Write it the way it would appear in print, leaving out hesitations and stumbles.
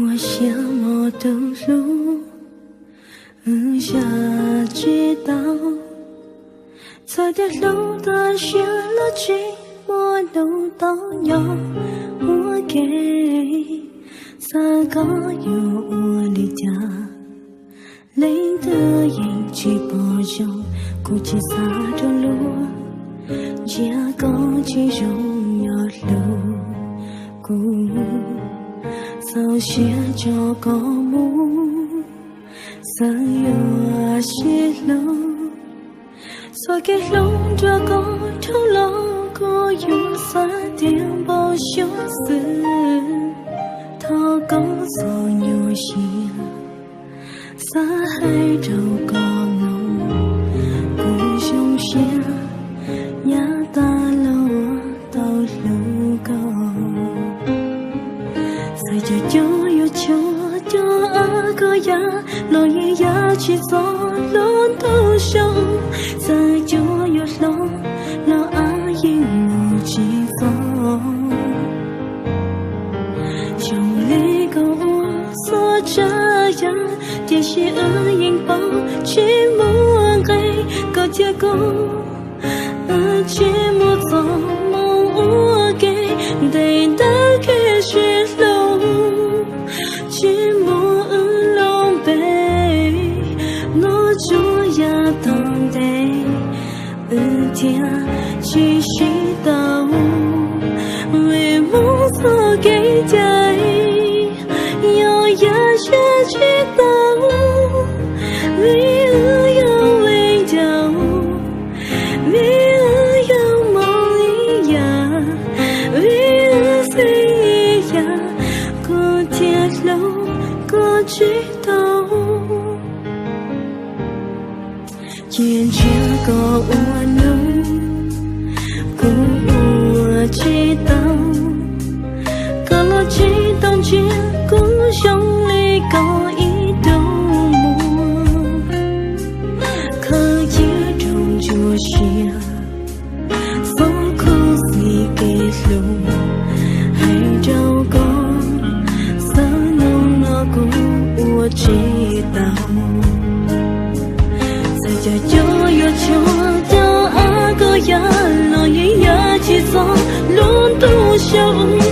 我羡慕的路，下知道，在跌路的陷了寂寞路到有我给，三个有我离家，累得一起不中，估计洒着路，加高起荣耀路谷。早些就高木，三月西路，所给龙着高头老过用三点包修饰，他高所有心，三海州高农，故乡县亚大楼到路高。在这就有秋就阿哥呀，落叶呀去走路都手，在就有老阿姨母去走，就那个我所这样，电视引爆去梦给个结果，去梦做梦我给对的开始。天去寻到为梦所给家，要也学去到为要为家，为要梦呀，为谁呀，过铁路过去到。坚持过我能，故我知道，可我知道这故乡里高一斗梦，可也终究是送苦死给路，还照顾三农那个我知道。这就有秋的阿哥呀，落叶呀去走，路途小。